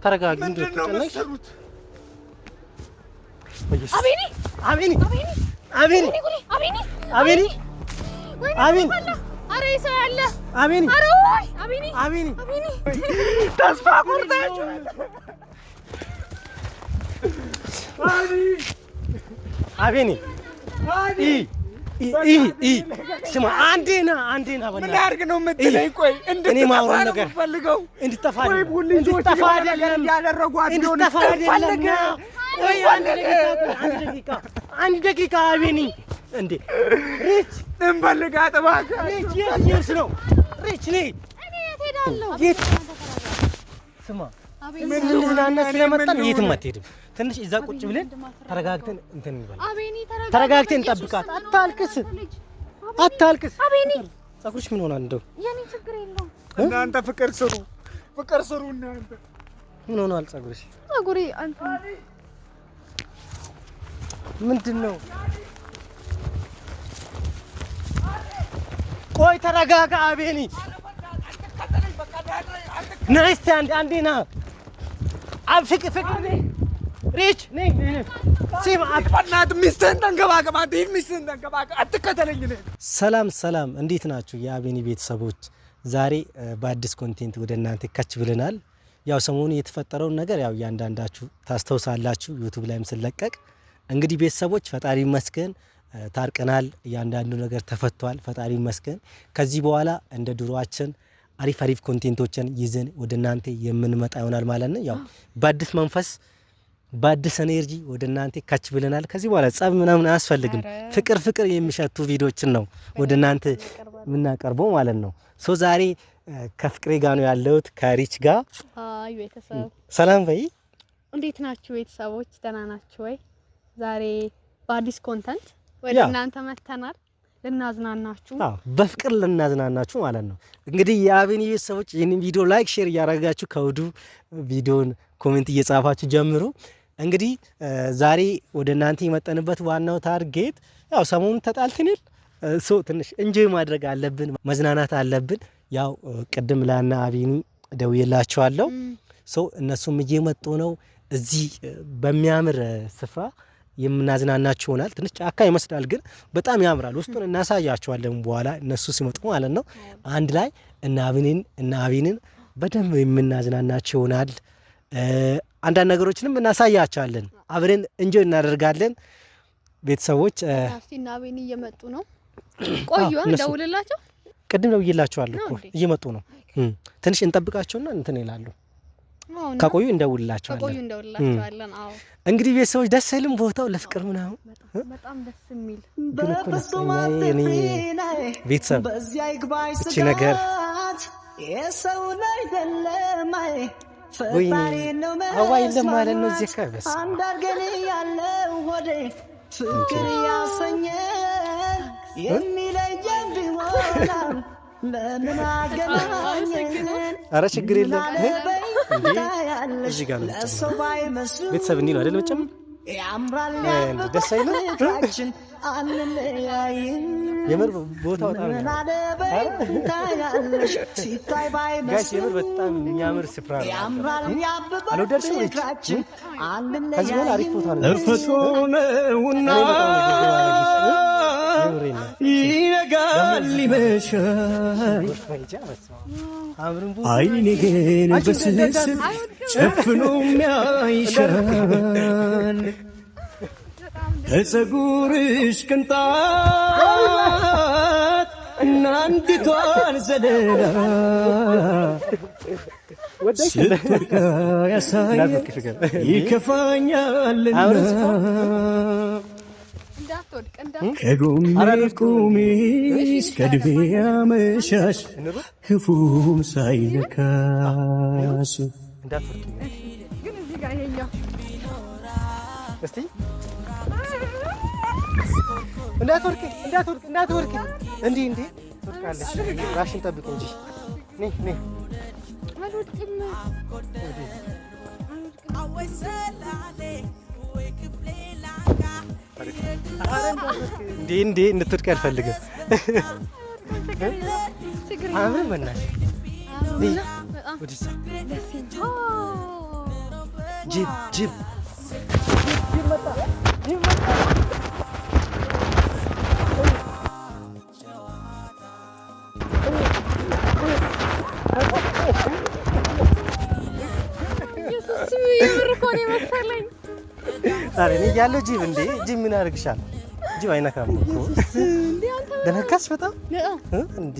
ተረጋጊ። ምንድነው መሰሩት? አቤኒ አቤኒ አቤኒ አቤኒ አቤኒ አቤኒ አረ ይሰው ያለ አቤኒ አረ ወይ አቤኒ አቤኒ አቤኒ ተስፋ ቆርጣችሁ አቤኒ ስማ አንዴና ምን አድርግ ነው የምትለኝ? ቆይ እንድትጠፋ ነው የምፈልገው። እንድትጠፋ አይደለም ያደረጓት ነው አይደለም። ቆይ አንድ ደቂቃ አቤኒ እንዴ ሪች እንፈልጋ ጥባካ ሪች የስ ነው ሪች ነኝ እኔ እሄዳለሁ። ስማ ምን ልናና ስለመጣን የትም አትሄድም። ትንሽ እዛ ቁጭ ብለን ተረጋግተን እንትን እንበል። አቤኒ ተረጋግተን እንጠብቃት። አታልቅስ አቤኒ። ፀጉርሽ ምን ሆናል? እንደው የኔ ችግር የለውም። እናንተ ፍቅር ስሩ እናንተ። ምን ሆናል ፀጉርሽ? ፀጉሬ አንተ ምንድነው? ቆይ ተረጋጋ አቤኒ። ናይስ አንዴ ና ፍቅር ሪች ነኝ ሲማ አጥናት ሚስተን ተንከባከባት። ይሄን ሚስተን ተንከባከባት። አትከተለኝ። ሰላም እንዴት ናችሁ የአቤኒ ቤተሰቦች? ዛሬ በአዲስ ኮንቴንት ወደ እናንተ ከች ብለናል። ያው ሰሞኑ የተፈጠረውን ነገር ያው ያንዳንዳችሁ ታስተውሳላችሁ ዩቲዩብ ላይም ስለቀቅ። እንግዲህ ቤተሰቦች ፈጣሪ ይመስገን ታርቀናል። ያንዳንዱ ነገር ተፈቷል። ፈጣሪ ይመስገን። ከዚህ በኋላ እንደ ድሮአችን አሪፍ ኮንቴንቶችን ይዘን ወደ እናንተ የምንመጣ ይሆናል ማለት ነው። ያው በአዲስ መንፈስ በአዲስ ኤነርጂ ወደ እናንተ ካች ብለናል። ከዚህ በኋላ ጸብ ምናምን አያስፈልግም። ፍቅር የሚሸቱ ቪዲዮችን ነው ወደ እናንተ የምናቀርበው ማለት ነው። ሶ ዛሬ ከፍቅሬ ጋር ነው ያለሁት ከሪች ጋር። አይ ቤተሰብ ሰላም በይ። እንዴት ናችሁ ቤተሰቦች? ደህና ናችሁ ወይ? ዛሬ በአዲስ ኮንተንት ወደ እናንተ መተናል ልናዝናናችሁ። በፍቅር ልናዝናናችሁ ማለት ነው። እንግዲህ የአቤኒ ቤተሰቦች ይህንን ቪዲዮ ላይክ ሼር እያደረጋችሁ ከወዱ ቪዲዮን ኮሜንት እየጻፋችሁ ጀምሩ። እንግዲህ ዛሬ ወደ እናንተ የመጣንበት ዋናው ታርጌት ያው ሰሞኑን ተጣልተናል። ትንሽ እንጆይ ማድረግ አለብን፣ መዝናናት አለብን። ያው ቅድም ላና አቤኒ ደውዬላችኋለሁ። እነሱም እየመጡ ነው። እዚህ በሚያምር ስፍራ የምናዝናናችሁ ይሆናል። ትንሽ ጫካ ይመስላል ግን በጣም ያምራል። ውስጡን እናሳያችኋለን በኋላ እነሱ ሲመጡ ማለት ነው። አንድ ላይ እና አቤኒን በደንብ የምናዝናናችሁ ይሆናል። አንዳንድ ነገሮችንም እናሳያቸዋለን። አብረን እንጆይ እናደርጋለን። ቤተሰቦች እና አቤኒ እየመጡ ነው። ቆዩ ደውልላቸው። ቅድም ደውዬላቸዋለሁ እኮ እየመጡ ነው። ትንሽ እንጠብቃቸውና እንትን ይላሉ። ከቆዩ እንደውልላቸዋለን። አዎ እንግዲህ ቤተሰቦች ደስ አይልም ቦታው ለፍቅር ምናምን በጣም ደስ የሚል ቤተሰብ እቺ ነገር የሰው ላይ ደለማይ ፈጣሪ ነው አዋይ ለማለት ነው። እዚህ ከበስ አንዳርገን ያለው ወደ ፍቅር ያሰኘ የሚለየን ቢሆን ለምን አገናኘን? ኧረ ችግር የለም እንዴ እዚህ ጋር ነው ቤተሰብ እንዲህ ነው አይደል? መቼም ያምራል ደስ አይልም? የምር ቦታው ጋሽ የምር በጣም የሚያምር ስፍራ ነው። አልወደድሽም? ከዚህ በኋላ አሪፍ ቦታ ነው። እርፈቱንውና ይነጋል ይመሻል አይኔ ግን በስስት ጨፍኖ የሚያይሻል ከፀጉርሽ ቅንጣት እናንዲቷን ዘለላ ስትወድቃ ያሳየ ይከፋኛልና ከጎኔ ቁሚ እስከ ዕድሜ አመሻሽ ክፉም ሳይነካሽ እንዳትወርቂ እንዲህ ትወርቃለሽ። ራሽን ጠብቂ እንጂ ነይ እንዴ እንድትወድቂ አልፈልግም። አብረን በእናትሽ ጅብ መጣ። ዛሬ እኔ እያለሁ ጅብ እንዴ ጅብ ምን ያደርግሻል? ጅብ አይነካም እኮ። ደነገጥሽ በጣም እንዴ?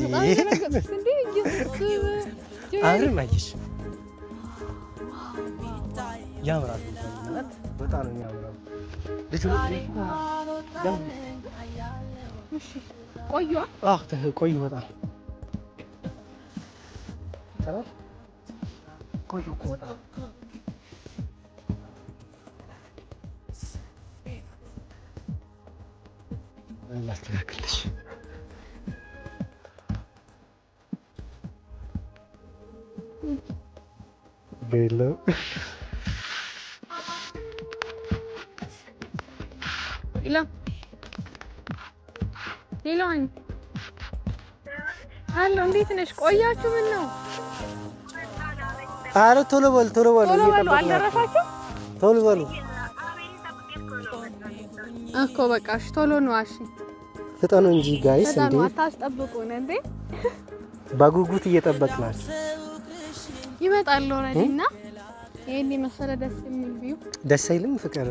አብረን አየሽ። ያምራል በጣም ነው የሚያምረው። ልጅ ቆዩ በጣም ቆዩ እኮ በጣም ላስተካክልሽ። ቤሎ ሌላኝ አሎ፣ እንዴት ነሽ? ቆያችሁ? ምን ነው? ኧረ ቶሎ በሉ ቶሎ በሉ። አልደረሳችሁም? ቶሎ በሉ እኮ በቃ እሺ፣ ቶሎ ነው። እሺ ፍጠኑ እንጂ ጋይስ። እንዴ አታስጠብቁን እንዴ? በጉጉት እየጠበቅናችሁ ይመጣል ኦሬዲና ይሄን መሰለ ደስ የሚል ቢዩ። ደስ አይልም? ፍቅር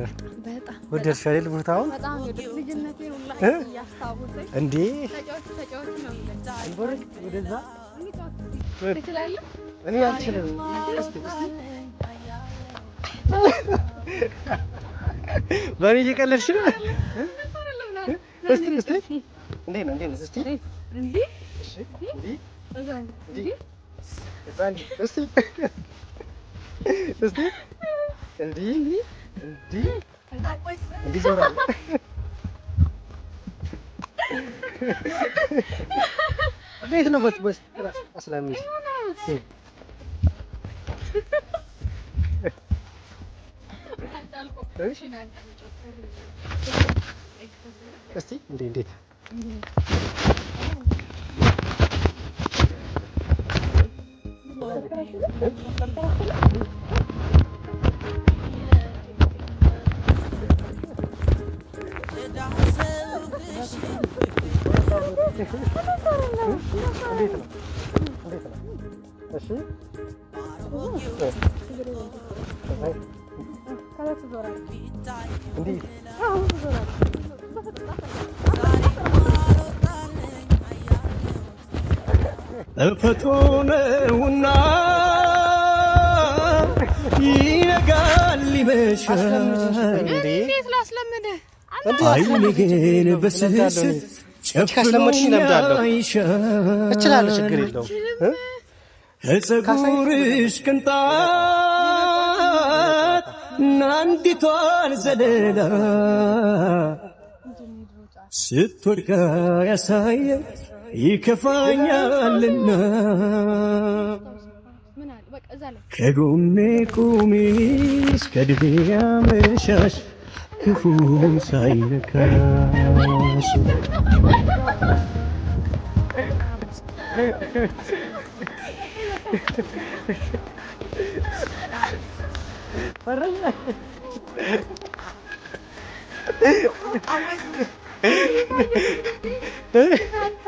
በጣም ወደድሽ አይደል? ቦታውን በጣም ልጅነቴ ሁላ ያስታውሰኝ እንዴ። ተጫዋች ነው እንቦርቅ ወደዛ ትችላለህ? እኔ አልችልም። በእኔ እየቀለድሽ ነው? እስቲ እንዴት ነው? እስቲ እንዴ እሺ እንዴት ነው? በስ አስላሚ እስቲ እንዴት እሺ ተፈቶነውና ይነጋል ይመሻል። እንዴት ላስለምደ አይኔ ግን በስስት ካስለመድሽ እለምዳለሁ። እችላለሁ፣ ችግር የለውም። ከፀጉርሽ ቅንጣት አንዲቷን ዘለላ ስትወድቃ ያሳየ ይከፋኛልና ከጎኔ ቁሚ እስከ ድቤ አመሻሽ ክፉ ሳይነካሽ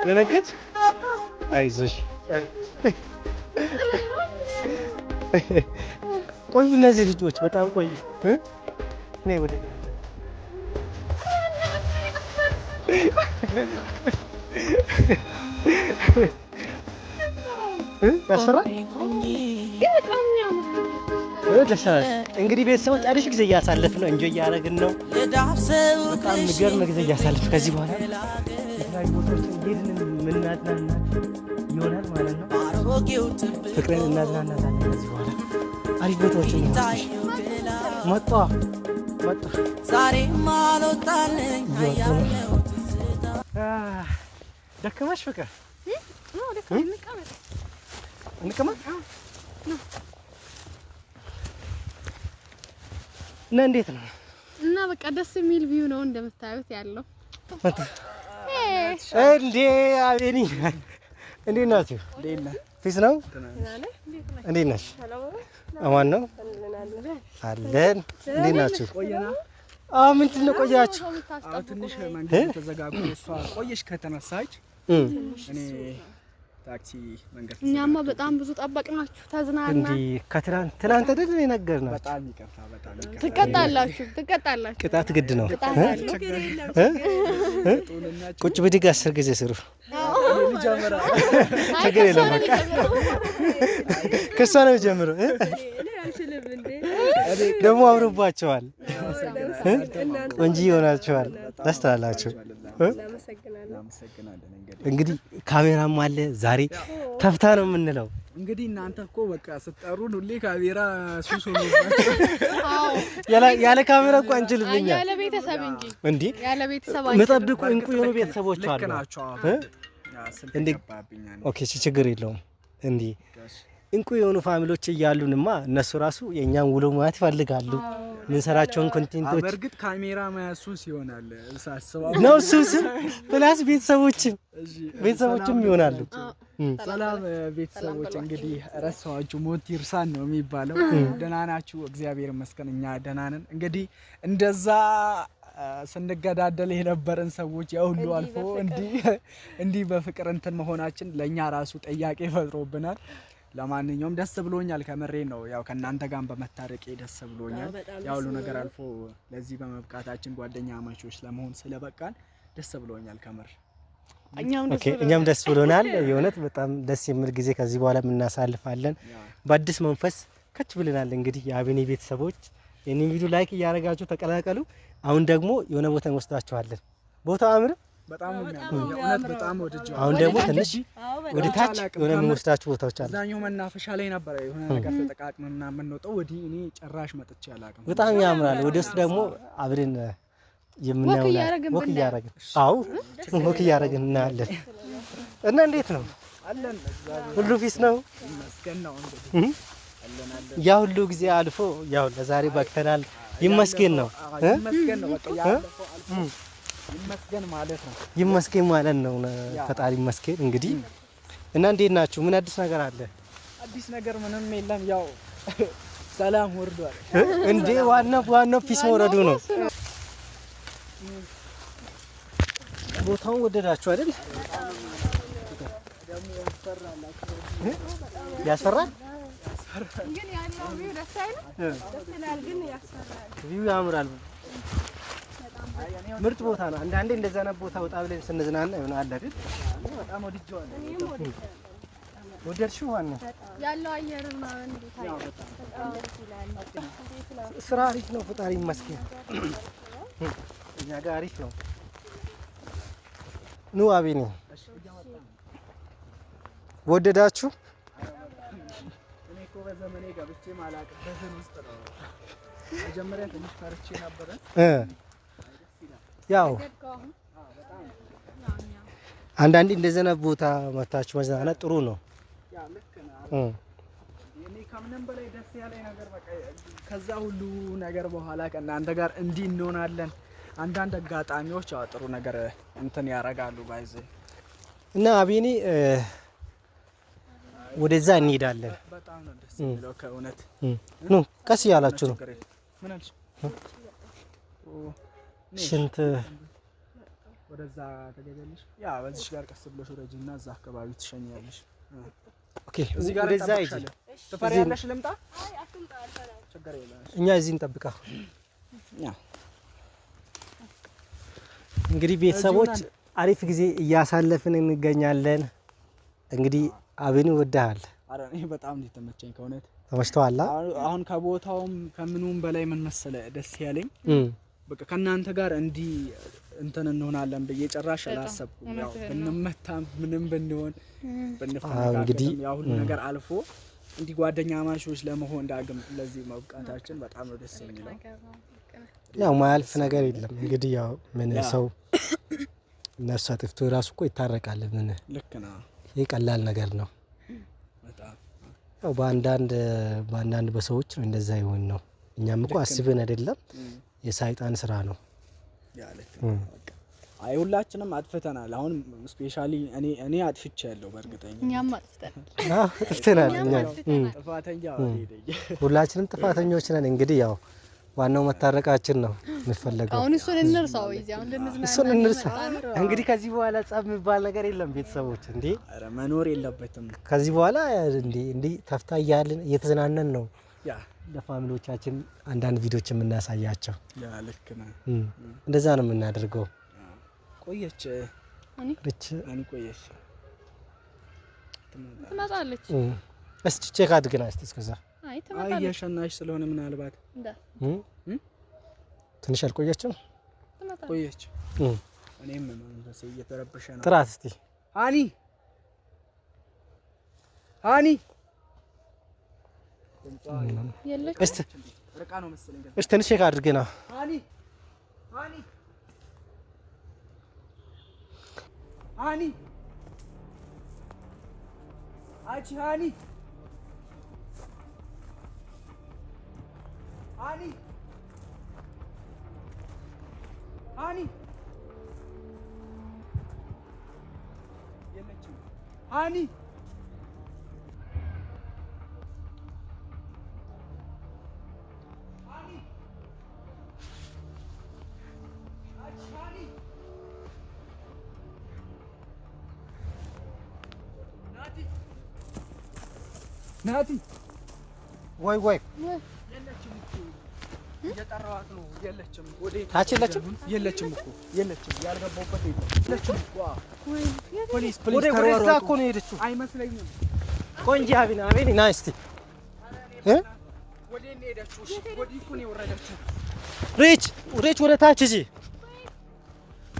ለነገት አይዞሽ። ቆዩ እነዚህ ልጆች በጣም ቆዩ። እኔ ወደ ያስፈራል። እንግዲህ ቤተሰቦች አሪፍ ጊዜ እያሳለፍን ነው፣ እንጆይ እያደረግን ነው። በጣም የሚገርም ጊዜ እያሳለፍን ከዚህ በኋላ የተለያዩ ቦታዎችን እየሄድን የምናዝናናችሁ ይሆናል ማለት ነው። ፍቅርን እናዝናናታለን። ከዚህ በኋላ አሪፍ ቦታዎችን መጣ ደከመሽ ፍቅር? እንቀመጥ እና እንዴት ነው? እና በቃ ደስ የሚል ቪው ነው እንደምታዩት ያለው። እንዴ አቤኒ እንዴት ናችሁ? ፊስ ነው? እንዴት ነሽ? አማን ነው? አለን። እንዴት ናችሁ? ምንድን ነው ቆያችሁ? ትንሽ መንገድ ተዘጋግቶ እሷ ቆየሽ ከተነሳች እኔ ታክሲ መንገድ እኛማ በጣም ብዙ ጠበቅናችሁ። ተዝናና እንዴ ትናንት አይደል የነገርናችሁ? በጣም ይቅርታ። ትቀጣላችሁ። ቅጣት ግድ ነው። ቁጭ ብድግ 10 ጊዜ ስሩ። ችግር የለም በቃ ከሷ ነው ጀምሮ ደግሞ አምሮባቸዋል። ቆንጆ ይሆናቸዋል። ደስ ትላላችሁ። እንግዲህ ካሜራም አለ ዛሬ ከፍታ ነው የምንለው። እንግዲህ እናንተ እኮ በቃ ስትጠሩን ሁሌ ካሜራ ሱስ ሆኖ ያለ ካሜራ እኮ አንችልምኛ። ያለ ቤተሰብ እንጂ እንዴ ያለ ቤተሰብ መጠብቁ እንቁ የሆኑ ቤተሰቦች አሉ። እንዴ ኦኬ ችግር የለውም። እንዴ እንቁ የሆኑ ፋሚሊዎች እያሉንማ እነሱ ራሱ የኛን ውሎ ማየት ይፈልጋሉ። ምንሰራቸውን ኮንቴንቶች በርግጥ ካሜራ ማያሱስ ይሆናል ሳስበው ነው ሱስ ፕላስ ቤተሰቦችም ይሆናሉ። ሰላም ቤተሰቦች፣ እንግዲህ ረሳዋችሁ ሞት ይርሳን ነው የሚባለው። ደህና ናችሁ? እግዚአብሔር ይመስገን እኛ ደህና ነን። እንግዲህ እንደዛ ስንገዳደል የነበረን ሰዎች ያው ሁሉ አልፎ እንዲህ በፍቅር እንትን መሆናችን ለኛ ራሱ ጥያቄ ፈጥሮብናል። ለማንኛውም ደስ ብሎኛል። ከመሬ ነው ያው ከናንተ ጋር በመታረቄ ደስ ብሎኛል። ያው ሁሉ ነገር አልፎ ለዚህ በመብቃታችን ጓደኛ አማቾች ለመሆን ስለበቃን ደስ ብሎኛል ከመር። እኛም ደስ ብሎናል። የእውነት በጣም ደስ የሚል ጊዜ ከዚህ በኋላ እናሳልፋለን። በአዲስ መንፈስ ከች ብለናል። እንግዲህ የአቤኔ ቤተሰቦች የኔን ቪዲዮ ላይክ እያደረጋችሁ ተቀላቀሉ። አሁን ደግሞ የሆነ ቦታ እንወስዳችኋለን። ቦታው አምር በጣም የእውነት በጣም ወድጄዋለሁ። አሁን ደግሞ ትንሽ ወደ ታች የሆነ የምንወስዳችሁ ቦታዎች አሉ። አብዛኛው መናፈሻ ላይ ነበር የሆነ ነገር ተጠቃቅመና የምንወጣው። ወዲህ እኔ ጭራሽ መጥቼ አላውቅም። በጣም ያምራል። ወደ ውስጥ ደግሞ አብረን የምናየው ወክ እያደረግን ወክ እያደረግን እናያለን። እና እንዴት ነው አለን? ሁሉ ፊስ ነው መስገን ነው እንግዲህ ያ ሁሉ ጊዜ አልፎ ያው ለዛሬ በቅተናል። ይመስገን ነው ይመስገን ነው በቃ ያለፈው አልፎ ይመስገን ማለት ነው። ይመስገን ማለት ነው። ፈጣሪ ይመስገን። እንግዲህ እና እንዴት ናችሁ? ምን አዲስ ነገር አለ? አዲስ ነገር ምንም የለም። ያው ሰላም ወርዷል እንዴ። ዋናው ፒስ መውረዱ ነው። ቦታውን ወደዳችሁ አይደል? ያስፈራል ግን ያለው ቪው ደስ አይልም? ደስ ይላል ግን ያስፈራል። ቪው ያምራል። ምርጥ ቦታ ነው። አንዳንዴ እንደዛ ነው ቦታ ወጣ ብለን ስንዝናና ይሆናል አይደል? በጣም ወድጄዋለሁ። ወደድሽው? ዋናው ያለው አየር ምናምን ያው ስራ አሪፍ ነው። ፈጣሪ ይመስገን። እኛ ጋር አሪፍ ነው። ኑ አቤኔ ወደዳችሁ? እኔ እኮ በዘመኔ ገብቼ ማላቅበትን ውስጥ ነው። መጀመሪያ ትንሽ ፈርቼ ነበረ። ያው አንዳንዴ እንደዘነ ቦታ መታችሁ መዝናናት ጥሩ ነው። ያ ልክ ነው። እኔ ከምንም በላይ ደስ ያለኝ ነገር በቃ ከዛ ሁሉ ነገር በኋላ ከእናንተ ጋር እንዲህ እንሆናለን። አንዳንድ አጋጣሚዎች ያው ጥሩ ነገር እንትን ያረጋሉ ባይዘ እና አቤኔ ወደዛ እንሄዳለን። በጣም ነው ደስ የሚለው ከእውነት። ኑ ቀስ ያላችሁ ነው። ምን አልሽ? ሽንት ወደዛ ተገበልሽ። ያ በዚህ ጋር ቀስ ብለሽ ወደጂና እዛ አካባቢ ትሸኛለሽ። ኦኬ እዚህ ጋር ወደዛ ይጂ ትፈሪያለሽ? ልምጣ? አይ አትምጣ አልፈራም። ችግር የለም። እኛ እዚህ እንጠብቃ። ያ እንግዲህ ቤተሰቦች አሪፍ ጊዜ እያሳለፍን እንገኛለን። እንግዲህ አቤኔ ወደሃል? አረ እኔ በጣም ነው የተመቸኝ ከእውነት። ተመችቶሃል? አሁን ከቦታውም ከምኑም በላይ ምን መሰለ ደስ ያለኝ በቃ ከናንተ ጋር እንዲህ እንትን እንሆናለን ብዬ ጭራሽ አላሰብኩም። ያው ብንመታ ምንም ብንሆን ብንፈናቀል ያው ሁሉ ነገር አልፎ እንዲህ ጓደኛ ማቾች ለመሆን ዳግም ለዚህ መብቃታችን በጣም ነው ደስ የሚለው። ያው ማያልፍ ነገር የለም። እንግዲህ ያው ምን ሰው ነፍስ አጥፍቶ ራሱ እኮ ይታረቃል። ምን ልክ ነው። ይሄ ቀላል ነገር ነው። በጣም ያው በአንዳንድ በሰዎች ነው እንደዛ ይሆን ነው። እኛም እኮ አስበን አይደለም። የሳይጣን ስራ ነው። ያ ልክ አይ ሁላችንም አጥፍተናል። አሁን ስፔሻሊ እኔ አጥፍቻለሁ በእርግጠኛ እኛም አጥፍተናል። ጥፍተናል። እኛ ጥፋተኛ ሁላችንም ጥፋተኞች ነን። እንግዲህ ያው ዋናው መታረቃችን ነው የሚፈለገው። አሁን እሱን እንርሳው ወይ አሁን ልንዝናና እሱን እንርሳ። እንግዲህ ከዚህ በኋላ ጸብ የሚባል ነገር የለም ቤተሰቦች። እንዴ ኧረ መኖር የለበትም ከዚህ በኋላ እንዴ ተፍታ እያልን እየተዝናነን ነው ያ ለፋሚሊዎቻችን አንዳንድ ቪዲዮዎች የምናሳያቸው። ያ ልክ ነህ። እንደዛ ነው የምናደርገው። ቆየች እኔ ቆየች ትመጣለች። እስቲ ቼክ አድርገና እስቲ እስከዛ አይ ትመጣለች። እየሸናሽ ስለሆነ ምናልባት ትንሽ አልቆየችም? ቆየች። እኔም መንፈሴ እየተረበሸ ነው። ጥራት እስቲ ሃኒ የለች እስቲ ርቃ ነው መሰለኝ። እስቲ ትንሽ ቼክ አድርገና ሃኒ አቺ ሃኒ የለችም። ሃኒ ናቲ ወይ የለችም እኮ እየጠራኋት ነው። የለችም። ወዴት ታች የለችም? የለችም እኮ የለችም። ያልገባሁበት የለችም እኮ። ፖሊስ ወደዛ እኮ ነው የሄደችው አይመስለኝም። ቆንጆ አቤኔ ና እስቲ ወዴት ነው የሄደችው? ወዲህ እኮ ነው የወረደችው። ሪች ወደ ታች እጂ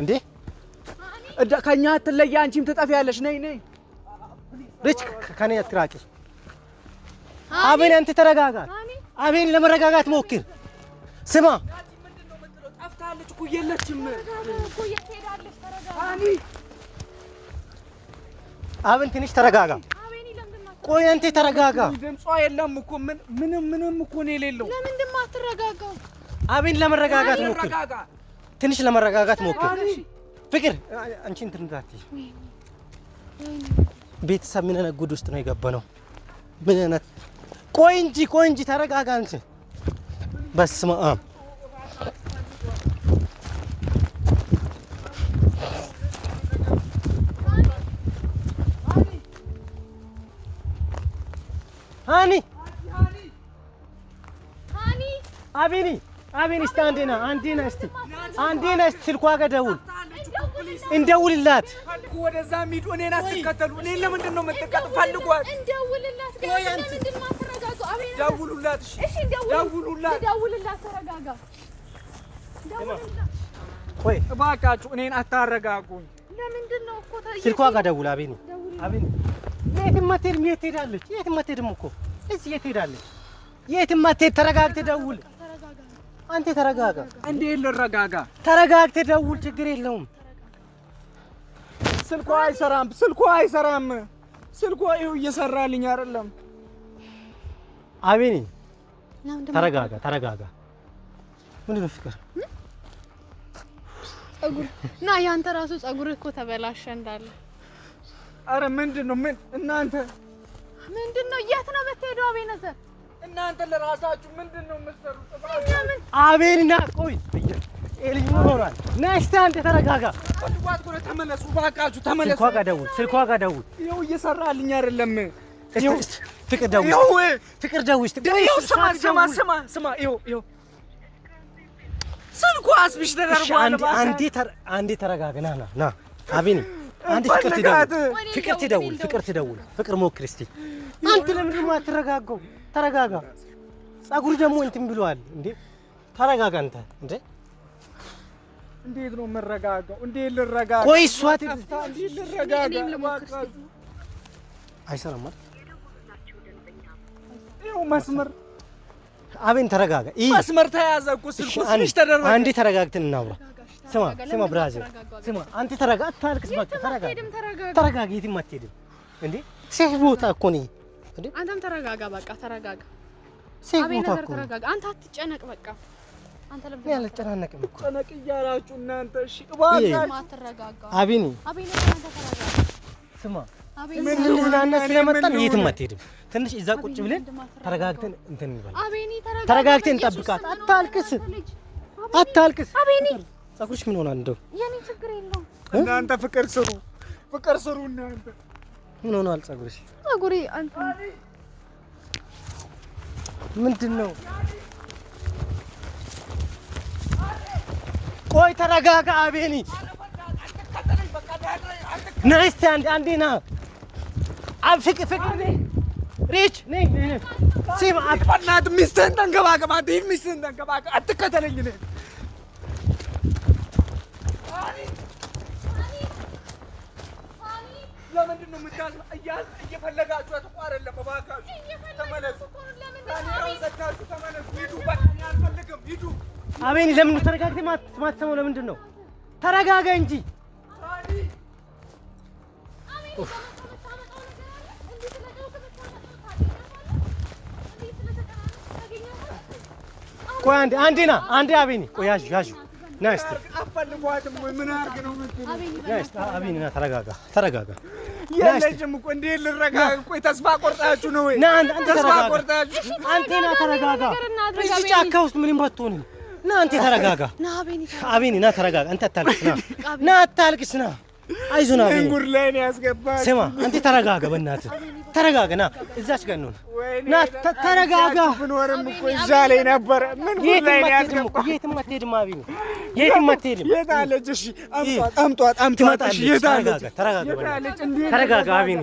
እንዴ ከእኛ አትለይ፣ አንቺም ትጠፊያለሽ። ነይ ሪች ከኔ አትራቂ። አቤኔ አንተ ተረጋጋ። አቤኔ ለመረጋጋት ሞክር። ስማ ምንድነው የምትለው? ጠፍታለች እኮ የለችም እኮ የት ሄዳለች? ተረጋጋ። አቤን ትንሽ ተረጋጋ። አቤኔ ለምንድን ነው? ቆይ አንተ ተረጋጋ። ድምጿ የለም እኮ ምንም እኮ ነው የሌለው። ለምንድን ነው አትረጋጋው? አቤን ለመረጋጋት ሞክር። ትንሽ ለመረጋጋት ሞክር። ፍቅር አንቺ እንትን እንዳትዪ። ቤተሰብ ምን አይነት ጉድ ውስጥ ነው የገባነው? ምን አይነት ቆይ እንጂ ተረጋጋ አንቺ። በስመ አብ ሃኒ አቤኔ እስቲ አንዴ ና እስቲ ስልኳ ጋር ደውል። እንደውልላት ወደዛ ሂዱ። እኔን አትከተሉ። እኔን ለምንድን ነው የምትከተሉ? ፈልጓት። እንደውልላት። ለምንድን ነው አትረጋጋው? አቤኔ ደውሉላት። እሺ ደውሉላት። ተረጋጋ። ደውሉላት። ቆይ እባካችሁ እኔን አታረጋጉኝ። ለምንድን ነው እኮ ስልኳ ጋር ደውል። አቤኔ የትም አትሄድም። የት ሄዳለች? የትም አትሄድም እኮ እዚህ የት ሄዳለች? የትም አትሄድ። ተረጋግተህ ደውል። አንተ ተረጋጋ። እንዴት ልረጋጋ? ተረጋግተህ ደውል። ችግር የለውም። ስልኳ አይሰራም። ስልኳ ይኸው እየሰራልኝ አይደለም። አቤኔ ተረጋጋ። ምንድን ነው ፍቅር? ጸጉር እና ያንተ ራሱ ጸጉር እኮ ተበላሸ እንዳለ። አረ ምንድነው? እናንተ ምንድነው? የት ነው የምትሄደው? አቤነዘር እናንተ ለራሳችሁ ምንድነው የምትሰሩት? አቤኔ ና ቆይ ልጅ ሆኗል። ና እስቲ አንተ ተረጋጋ። ፈልጓት እኮ ነው። ተመለሱ እባካችሁ ተመለሱ። ስልኳ ጋር ደውል። ይኸው እየሰራልኝ አይደለም። ፍቅር ደውል። ይኸው ስማ ይኸው ስልኳ አስብሽ ተደርጓል። አንዴ ተረጋጋ። ና አቤኔ አንዴ ፍቅር ትደውል። ፍቅር ሞክር እስቲ። አንተ ለምንድን ነው የማትረጋጋው? ተረጋጋ። ጸጉር ደግሞ እንትን ብሏል እንዴ። ተረጋጋ አንተ እንዴ። እንዴት ነው የምረጋጋው? እንዴት ልረጋጋ? ቆይ እሷ እንዴት ልረጋጋ? አይሰራም ማለት ይኸው መስመር። አቤን ተረጋጋ። መስመር ተያዘ እኮ ስልኩ ስልሽ ተደረገ። አንዴ ተረጋግተን እናውራ። ስማ ብራዘር፣ ስማ አንተ ተረጋጋ። አታልቅስ በቃ ተረጋጋ። የትም አትሄድም እንዴ። ሴፍ ቦታ እኮ ነኝ እንዴ። አንተም ተረጋጋ። በቃ ተረጋጋ። ሴፍ ቦታ አቤነዘር እኮ ተረጋጋ። አንተ አትጨነቅ። በቃ አንተ ለምን አልጨናነቅም እኮ ጨነቅ እያላችሁ እናንተ እሺ እባክህ ማትረጋጋው አቢኒ አንተ ተረጋጋ ስማ አቤኒ ልንዝናና ስለመጣን የትም አትሄድም ትንሽ እዛ ቁጭ ብለን ተረጋግተን እንትን እንበል አቤኒ ተረጋግተን እንጠብቃት አታልቅስ አቤኒ ፀጉርሽ ምን ሆናል እንደው የኔ ችግር የለውም እናንተ ፍቅር ስሩ እናንተ ምን ሆናል ፀጉርሽ ፀጉሬ አንተ ምንድነው ቆይ ተረጋጋ አቤኒ ነስቲ አንዴ ና ፍቅር ሪች ነይ ሲማ በእናትህ ሚስትህን ተንከባከባት ሚስትህን ተንከባከብ አትከተለኝ ነኝ ለምንድን ነው የምታዝነው እየፈለጋችሁ አይደለም እባካችሁ ተመለሱ ተመለሱ ሂዱ በቃ አልፈልግም ሂዱ አቤኒ ለምን ተረጋግተህ ማትሰማው ለምንድን ነው ተረጋጋ እንጂ ቆይ አንዴ አቤኒ ቆይ ያዥ ና እስቲ አፈልጓትም ወይ ምን አድርግ ነው የምትሉት አቤኒ ና ተረጋጋ የለችም እኮ እንዴ ልረጋጋ ቆይ ተስፋ ቆርጣችሁ ነው ወይ ና አንተ ተስፋ ተረጋጋ ቆርጣችሁ አንተ ና ተረጋጋ እዚህ ጫካ ውስጥ ምንም ባትሆንም ና አንተ ተረጋጋ ና አቤኒ ና ተረጋጋ አንተ አታልቅስ ና አይዞህ አቤኒ እንጉር ላይ ነው ያስገባህ ስማ አንተ ተረጋጋ በእናትህ ተረጋጋ ና እዛች ጋር ነው ና ተረጋጋ ብኖርም እኮ ይሻለኝ ነበር ምን ጉድ ላይ ነው ያስገባህ የትም አትሄድም አቤኒ የትም አትሄድም የት አለች እሺ አምጧት እሺ የት አለች ተረጋጋ አቤኒ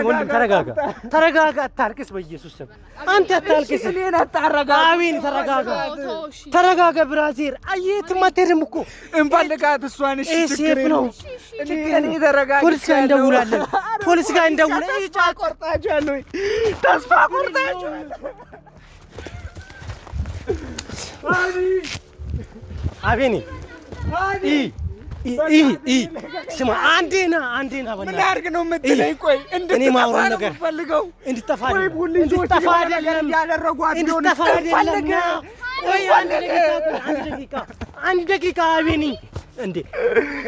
ወንድም ተረጋጋ አታልቅስ በኢየሱስ ስም አንተ አታልቅስ እኔን አታረጋ አቤኒ ተረጋጋ ብራዚር የትም አትሄድም እኮ እንፈልጋት እሷን እሺ ችግር ነው እኔ ተረጋጋ ፖሊስ ጋር እንደውላለን ተስፋ ቆርጣችኋለሁ አቤኒ ስማ አንዴ ና ምን አድርግ ነው የምትለኝ ቆይ እንድትጠፋ ነው የምፈልገው እንድትጠፋ አይደለም ያደረጓት ቆይ አንድ ደቂቃ አቤኒ እንዴ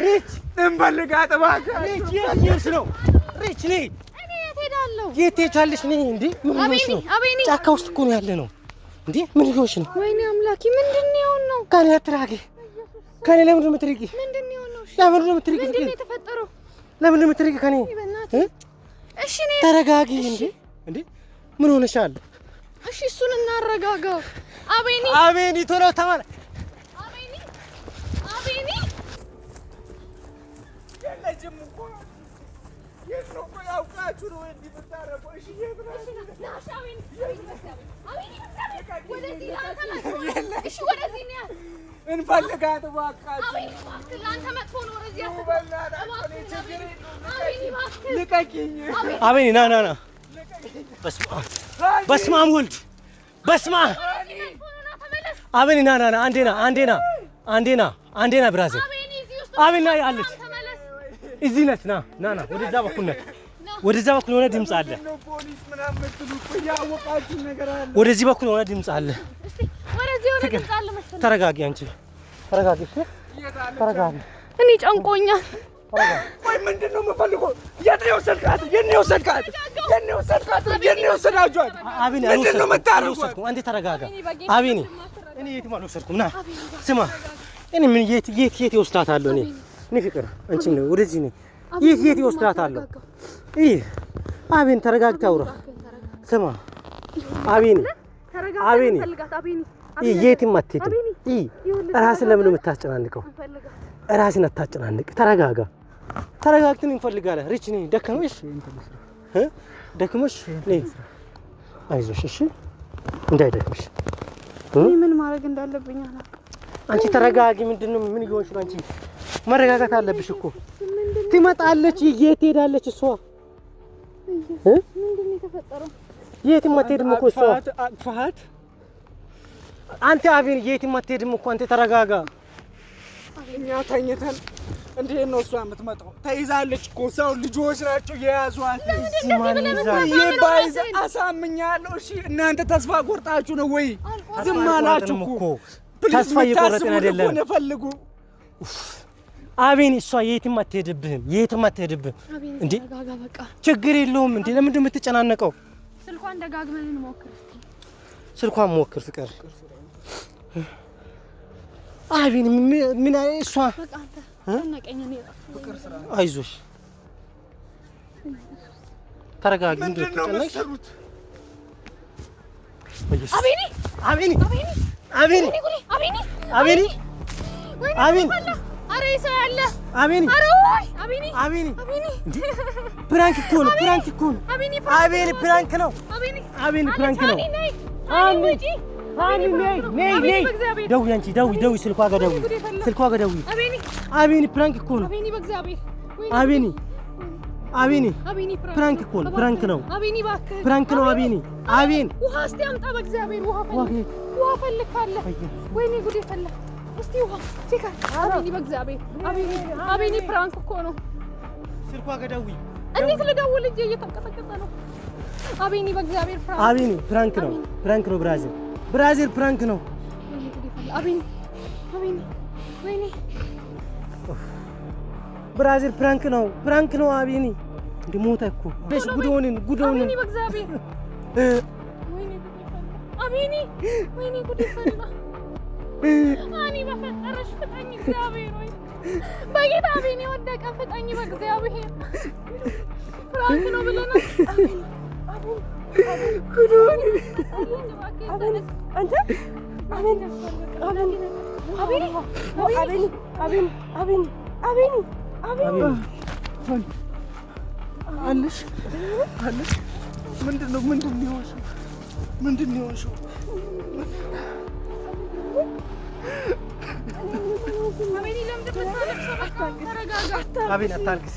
ሪች እንፈልጋት እባክህ ሪች ነው ሪች ነይ የት ትሄጃለሽ ነይ እንዴ ምን ሆነሽ ነው ጫካ ውስጥ እኮ ነው ያለ ነው እንዴ ምን ሆነሽ ነው ወይኔ አምላኬ ምንድነው ነው ካኔ አትራቂ ካኔ ለምን ነው የምትርቂ ምንድነው ነው ለምን ነው የምትርቂ ምንድነው የተፈጠረው ለምን ነው የምትርቂ ካኔ እሺ ነይ ተረጋጊ እንዴ ምን ሆነሻል እሺ እሱን እናረጋጋው አቤኒ ቶሎ ተማር አቤኒ የለችም እኮ የት ነው ቆይ አውቃችሁ ነው እንዲህ የምታረገው እሺ የት ነሽ ወደዚህ ነው እንፈልጋት እባካችሁ አንተ መጥፎ ነው ወደዚህ ልቀቂኝ አቤኒ ና በስመ አብ ወልድ በስመ አብ አቤኒ ና አንዴ ና ብራዘር አቤኒ ያለች እዚህ ነች ና ወደዛ በኩል የሆነ ድምፅ አለ ፖሊስ ምናምን የምትሉት ያወቃችሁ ነገር አለ ወደዚህ በኩል የሆነ ድምፅ አለ ተረጋጊ አንቺ ተረጋጊ እኔ ጨንቆኛል ቆይ ምንድን ነው የምፈልገው የት ነው የወሰድካት የት ነው የወሰዳችኋት አቤኒ ምንድን ነው የምታደርጉት አንዴ ተረጋጋ አቤኒ እኔ የትም አልወሰድኩም ና ስማ እኔ ምን የት ይወስዳታለሁ እኔ ፍቅር አንቺ ነው ወደዚህ ነኝ የት ይወስዳታለሁ አቤኒ ተረጋግተህ አውራ ስማ አቤኒ የትም አትሄድም ራስን ለምን ነው የምታስጨናንቀው ራስን አታጨናንቅ ተረጋግተን እንፈልጋለን ሪች ነኝ ደክሞሽ ነይ አይዞሽ እሺ እንዳይደክምሽ ምን ማድረግ እንዳለብኝ አላውቅም አንቺ ተረጋጊ ምንድነው ምን ይሆንሽ ነው አንቺ መረጋጋት አለብሽ እኮ ትመጣለች የት ሄዳለች እሷ ምንድነው የተፈጠረው የትም አትሄድም እኮ እሷ አቅፋት አንተ አቤኒ የትም አትሄድም እኮ አንተ ተረጋጋ እኛ ተኝተን እንዴት ነው እሷ የምትመጣው ተይዛለች እኮ ሰው ልጆች ናቸው የያዟት ይባይዝ አሳምኛለሁ እሺ እናንተ ተስፋ ቆርጣችሁ ነው ወይ ዝም አላችሁ እኮ ተስፋ እየቆረጥን አይደለም። ፈልጉ አቤኒ እሷ የትም አትሄድብህም እንዴ ችግር የለውም እንዴ ለምንድን ነው የምትጨናነቀው? ስልኳን ደጋግመን እንሞክር። ስልኳን ሞክር ፍቅር አቤኒ ምን እሷ በቃ አንተ ተነቀኝ ነው ፍቅር ስራ አይዞሽ ተረጋጊ እንዴ ተጨነቅሽ አቤኒ አረ ይሰ ያለ አቤኒ አረ ወይ አቤኒ ፕራንክ እኮ ነው አቤኒ ፕራንክ ነው ነይ ደውይ አንቺ ደውይ ስልኳ ጋር ደውይ አቤኒ ፕራንክ እኮ ነው አቤኒ ፕራንክ እኮ ነው ፕራንክ ነው አቤኒ እባክህ ፕራንክ ነው አቤኒ ውሃ እስቲ አምጣ በእግዚአብሔር ውሃ ፈልካለ ወይኔ ጉዴ ፈላ እስቲ ውሃ ሲካ አቤኒ በእግዚአብሔር አቤኒ ፕራንክ እኮ ነው ስልኳ ጋር ደውይ እንዴት ልደውል እጄ እየተንቀጠቀጠ ነው አቤኒ በእግዚአብሔር ፕራንክ ነው ብራዚል ፕራንክ ነው ወይኔ ጉዴ ፈላ አቤኒ ወይኔ ብራዚል ፕራንክ ነው አቤኒ እንደ ሞተ እኮ ደስ ጉዶንን አቤኒ በእግዚአብሔር ወይኔ ጉዴ ፈላ ወይኔ ጉዴ ፈላ አኒ በፈጠረሽ ፍጠኝ እግዚአብሔር ወይ በጌታ አቤኒ ወደቀ ፍጠኝ በእግዚአብሔር ፕራንክ ነው ብለናል ጉዶን አንተ አቤኒ አለሽ ምንድን ነው አቤኒ ለምን ተረጋጋ አቤኒ አታልቅስ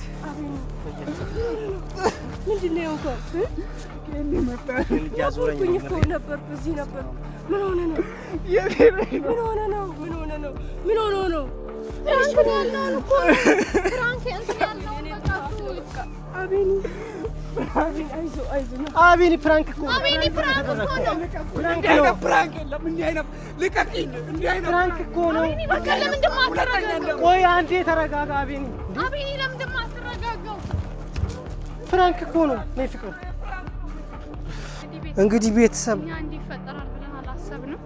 ምንድን ነው እኮ ከኔ መጣ ያዞረኝ ነበር እዚህ ነበር ምን ሆነ ነው ፍራንክ እንትን ያልነው አቤኒ ፕራንክ እኮ ነው በቃ ለምንድን ነው አትረጋጋው ቆይ አንዴ ተረጋጋ አቤኒ ለምንድን ነው አትረጋጋው ፕራንክ እኮ ነው ነይ ፍቅር እንግዲህ ቤተሰብ እኛ እንዲፈጠራል ብለን አላሰብንም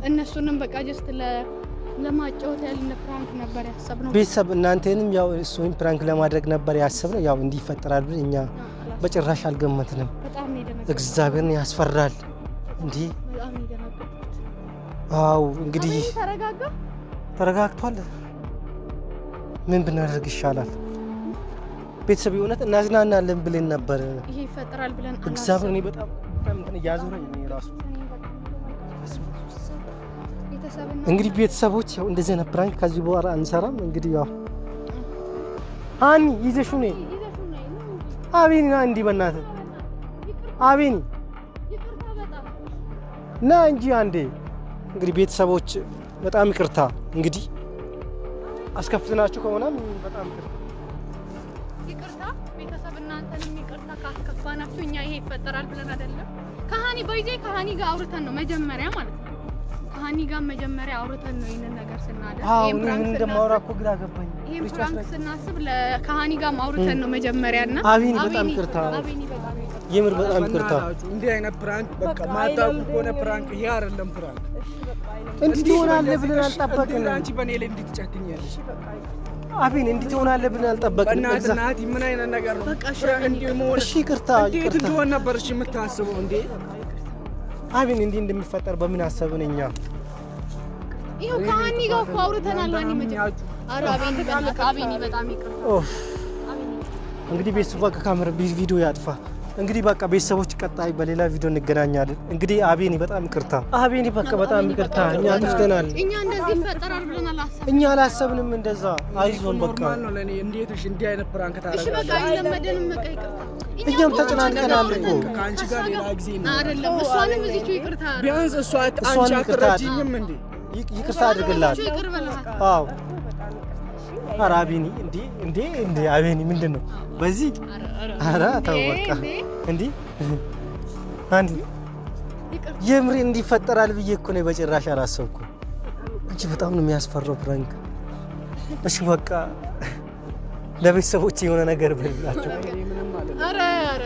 እነሱንም በቃ ጀስት ለማጫወት ያልን ፕራንክ ነበር ያሰብነው ቤተሰብ እናንተንም ያው እሱን ፕራንክ ለማድረግ ነበር ያሰብነው ያው እንዲፈጠራል ብለን እኛ በጭራሽ አልገመትንም በጣም ነው የደነገጥኩት እግዚአብሔርን ያስፈራል እንዴ በጣም ነው የደነገጥኩት አው እንግዲህ ተረጋግቷል ምን ብናደርግ ይሻላል ቤተሰብ የሆነት እናዝናናለን ብለን ነበር ይሄ ይፈጠራል ብለን እግዚአብሔር እኔ በጣም እንትን ያዞረኝ ነው ራሱ እንግዲህ ቤተሰቦች ያው እንደዚህ አይነት ፕራንክ ከዚህ በኋላ አንሰራም እንግዲህ ያው አኒ ይዘሹ ነይ አቤኒ ና እንዲህ በእናትህ አቤኒ ና እንጂ አንዴ እንግዲህ ቤተሰቦች በጣም ይቅርታ እንግዲህ አስከፍተናችሁ ከሆነም በጣም ይቅርታ ቤተሰብ እናንተንም ይቅርታ ካስከፋናችሁ እኛ ይሄ ይፈጠራል ብለን አይደለም ከሃኒ ጋር አውርተን ነው መጀመሪያ ማለት ነው ከሃኒ ጋር መጀመሪያ አውርተን ነው ይሄንን ነገር ስናደርግ ይሄን ፕራንክ እንደማወራ እኮ ግራ ገባኝ ይሄን ፕራንክ ስናስብ ለከሃኒ ጋር አውርተን ነው መጀመሪያና አቤኒ በጣም ይቅርታ የምር በጣም ይቅርታ እንዲህ አይነት ፕራንክ በቃ ማታውቁ ከሆነ ፕራንክ ይሄ አይደለም ፕራንክ እንዲህ ትሆናለህ ብለን አልጠበቅንም አንቺ በኔ ላይ እንዴት ትጨክኛለሽ አቤኒ እንዲህ ትሆናለህ ብለን አልጠበቅንም እናት ምን አይነት ነገር ነው እሺ ይቅርታ እንዴት እንደሆነ ነበር እሺ የምታስበው እንዴ አቤኒ እንዲህ እንደሚፈጠር በምን አሰብን እኛ ይሄው ከሃኒ ጋር እኮ አውርተናል ሃኒ መጀመሪያ ኧረ አቤኒ በጣም ይቅርታ እንግዲህ ቤተሰብ በቃ ካሜራ ቪዲዮ ያጥፋ እንግዲህ በቃ ቤተሰቦች ቀጣይ በሌላ ቪዲዮ እንገናኛለን እንግዲህ አቤኒ በጣም ይቅርታ አቤኒ በቃ በጣም ይቅርታ እኛ አጥፍተናል እኛ እንደዚህ ይፈጠራል ብለን አላሰብንም እኛ አላሰብንም እንደዛ አይዞን በቃ ነው ለኔ እንዴት እሺ እንዲህ አይነት ፕራንክ ታደርጋለህ እሺ በቃ አይለመደንም በቃ ይቅርታ እኛም ተጨናንቀናል እኮ ከአንቺ ጋር ሌላ ጊዜ ነው አይደለም እሷንም እዚቹ ይቅርታ ቢያንስ እሷ አንቺ አትረጂኝም እንዴ ይቅርታ አድርግላት አዎ ኧረ አቤኒ እንዴ አቤኒ ምንድነው በዚህ ኧረ ተው በቃ እንዴ አንዴ የምሬ እንዲፈጠራል ብዬ እኮ ነው በጭራሽ አላሰብኩም እንጂ በጣም ነው የሚያስፈራው ፕራንክ። እሺ በቃ ለቤተሰቦች የሆነ ነገር በላቸው።